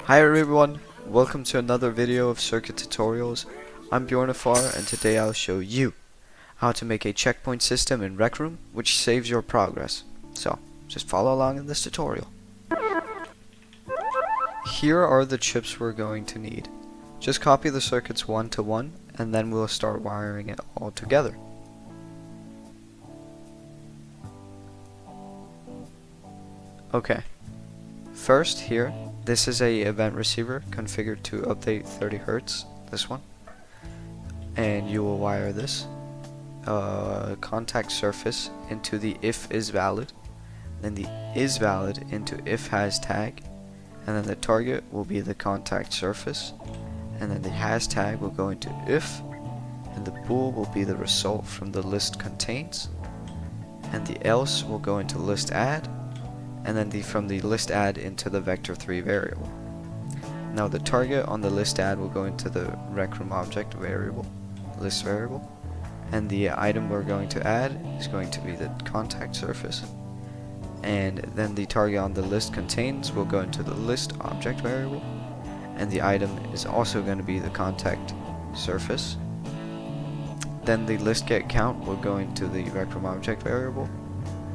Hi everyone, welcome to another video of circuit tutorials. I'm Bjornifar and today I'll show you how to make a checkpoint system in Rec Room which saves your progress. So, just follow along in this tutorial. Here are the chips we're going to need. Just copy the circuits one to one and then we'll start wiring it all together. Okay, first here, this is a event receiver configured to update 30 Hz, this one. And you will wire this contact surface into the if is valid, then the is valid into if has tag, and then the target will be the contact surface, and then the has tag will go into if, and the bool will be the result from the list contains, and the else will go into list add, and then from the list add into the vector3 variable. Now the target on the list add will go into the Rec Room object variable, list variable, and the item we're going to add is going to be the contact surface, and then the target on the list contains will go into the list object variable, and the item is also going to be the contact surface. Then the list get count will go into the Rec Room object variable,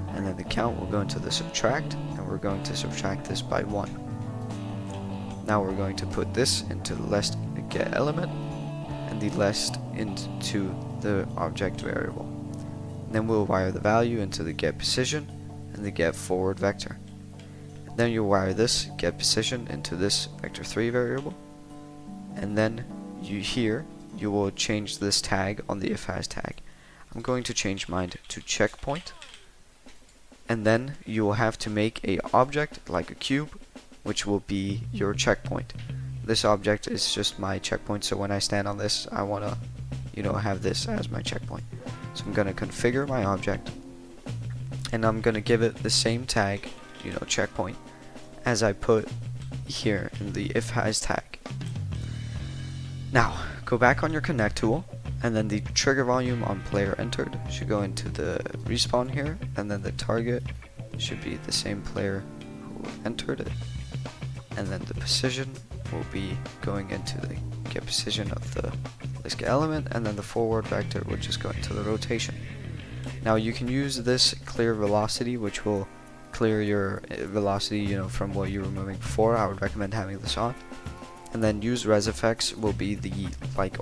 and then the count will go into the subtract, and we're going to subtract this by 1. Now we're going to put this into the list get element, and the list into the object variable. And then we'll wire the value into the get position and the get forward vector. And then you'll wire this get position into this vector3 variable, and then you will change this tag on the if has tag. I'm going to change mine to checkpoint, and then you will have to make a object like a cube which will be your checkpoint. This object is just my checkpoint, so when I stand on this I want to have this as my checkpoint. So I'm going to configure my object, and I'm going to give it the same tag, checkpoint, as I put here in the if has tag. Now go back on your connect tool, and then the trigger volume on player entered should go into the respawn here, and then the target should be the same player who entered it, and then the position will be going into the get position of the list get element, and then the forward vector will just go into the rotation. Now you can use this clear velocity, which will clear your velocity from what you were moving before. I would recommend having this on. And then use res effects will be the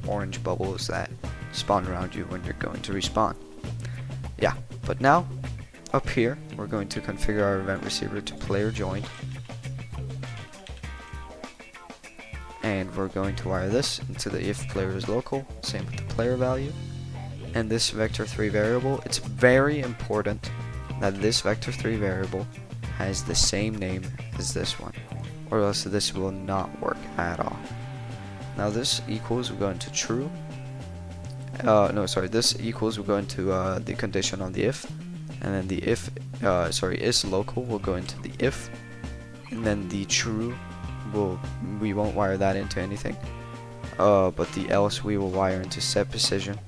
orange bubbles that spawn around you when you're going to respawn. Yeah, but now up here we're going to configure our event receiver to player joined, and we're going to wire this into the if player is local, same with the player value, and this vector3 variable. It's very important that this vector3 variable has the same name as this one, or else this will not work at all. Now this equals will go into true. This equals will go into the condition on the if, and then the if, is local will go into the if, and then the true we won't wire that into anything. But the else we will wire into set position,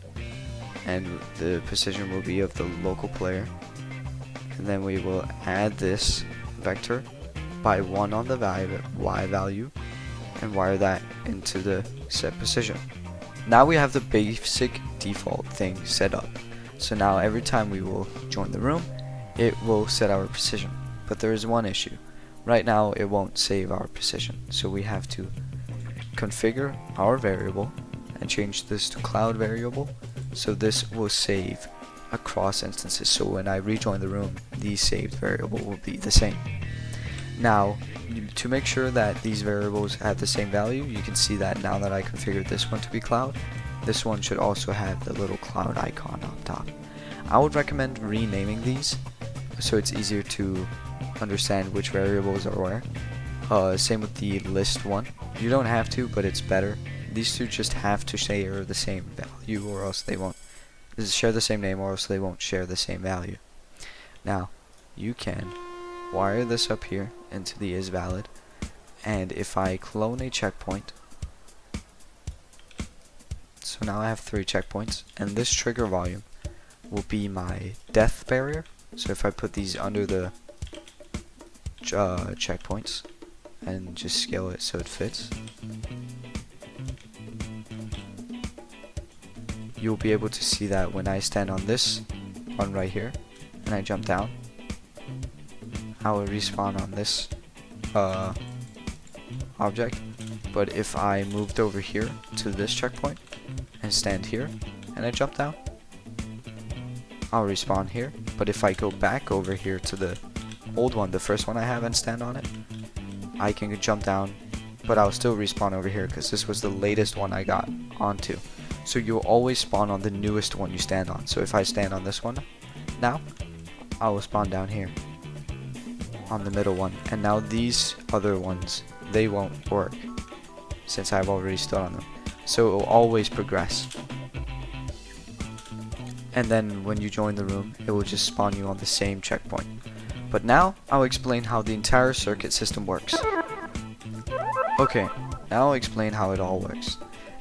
and the position will be of the local player, and then we will add this vector by 1 on the y value and wire that into the set position. Now we have the basic default thing set up. So now every time we will join the room, it will set our position. But there is one issue. Right now it won't save our position. So we have to configure our variable and change this to cloud variable. So this will save across instances. So when I rejoin the room, the saved variable will be the same. Now, to make sure that these variables have the same value, you can see that now that I configured this one to be cloud, this one should also have the little cloud icon on top. I would recommend renaming these so it's easier to understand which variables are where. Same with the list one. You don't have to, but it's better. These two just have to share the same value, or else they won't share the same name, or else they won't share the same value. Now, you can wire this up here into the is valid, and if I clone a checkpoint, so now I have 3 checkpoints, and this trigger volume will be my death barrier. So if I put these under the checkpoints, and just scale it so it fits, you'll be able to see that when I stand on this one right here and I jump down, I will respawn on this object. But if I moved over here to this checkpoint and stand here and I jump down, I'll respawn here. But if I go back over here to the old one, the first one I have, and stand on it, I can jump down, but I'll still respawn over here because this was the latest one I got onto. So you'll always spawn on the newest one you stand on. So if I stand on this one now, I will spawn down here on the middle one, and now these other ones, they won't work since I've already stood on them. So it will always progress. And then when you join the room, it will just spawn you on the same checkpoint. But now I'll explain how the entire circuit system works. Okay, now I'll explain how it all works.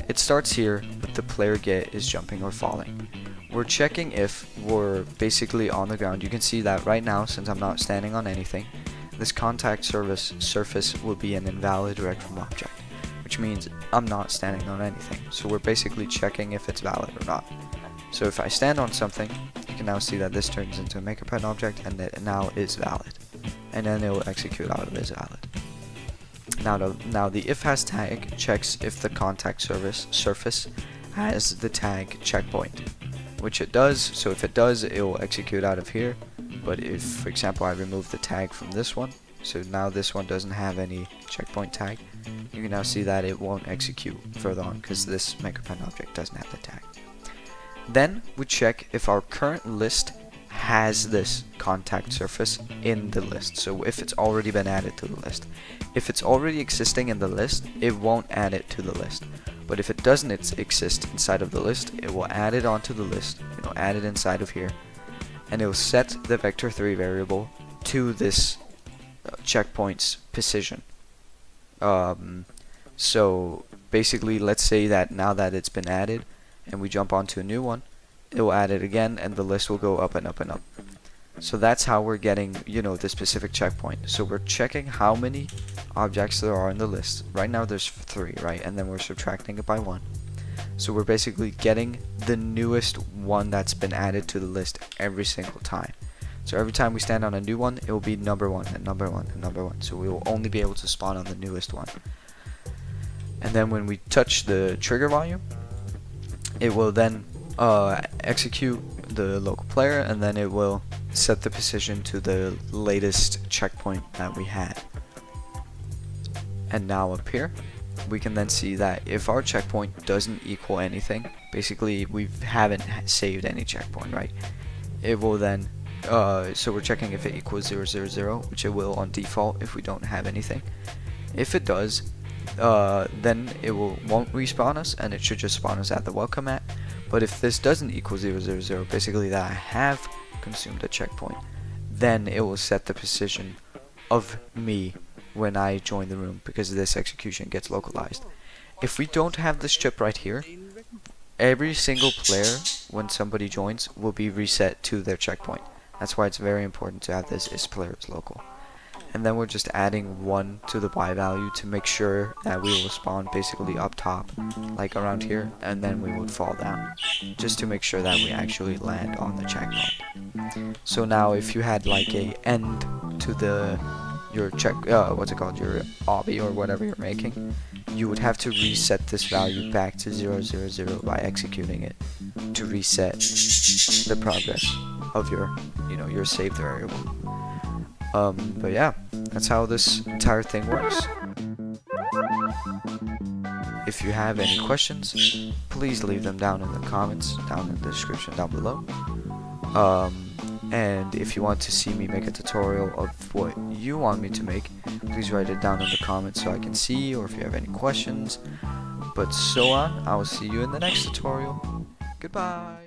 It starts here with the player gate is jumping or falling. We're checking if we're basically on the ground. You can see that right now, since I'm not standing on anything, this contact surface will be an invalid direct from object, which means I'm not standing on anything. So we're basically checking if it's valid or not. So if I stand on something, you can now see that this turns into a MakerPen object and it now is valid. And then it will execute out of is valid. Now the if has tag checks if the contact surface has the tag checkpoint, which it does. So if it does, it will execute out of here. But if, for example, I remove the tag from this one, so now this one doesn't have any checkpoint tag, you can now see that it won't execute further on because this MakerPen object doesn't have the tag. Then we check if our current list has this contact surface in the list. So if it's already been added to the list. If it's already existing in the list, it won't add it to the list. But if it doesn't exist inside of the list, it will add it onto the list. It will add it inside of here. And it will set the vector3 variable to this checkpoint's position. So basically, let's say that now that it's been added, and we jump onto a new one, it will add it again, and the list will go up and up and up. So that's how we're getting, the specific checkpoint. So we're checking how many objects there are in the list. Right now there's 3, right? And then we're subtracting it by 1. So we're basically getting the newest one that's been added to the list every single time. So every time we stand on a new one, it will be number 1 and number 1 and number 1. So we will only be able to spawn on the newest one. And then when we touch the trigger volume, it will then execute the local player, and then it will set the position to the latest checkpoint that we had. And now up here, we can then see that if our checkpoint doesn't equal anything, basically we haven't saved any checkpoint, right? It will then, so we're checking if it equals 0, 0, 0, which it will on default if we don't have anything. If it does, then it won't respawn us, and it should just spawn us at the welcome mat. But if this doesn't equal 0, 0, 0, basically that I have consumed a checkpoint, then it will set the position of me when I join the room, because this execution gets localized. If we don't have this chip right here, every single player, when somebody joins, will be reset to their checkpoint. That's why it's very important to have this is player is local. And then we're just adding 1 to the Y value to make sure that we will spawn basically up top, like around here, and then we would fall down, just to make sure that we actually land on the checkpoint. So now if you had like a end to your your obby or whatever you're making, you would have to reset this value back to 0, 0, 0 by executing it to reset the progress of your saved variable. But yeah, that's how this entire thing works. If you have any questions, please leave them down in the comments, down in the description down below. And if you want to see me make a tutorial of what you want me to make, please write it down in the comments so I can see, or if you have any questions. But so on, I will see you in the next tutorial. Goodbye!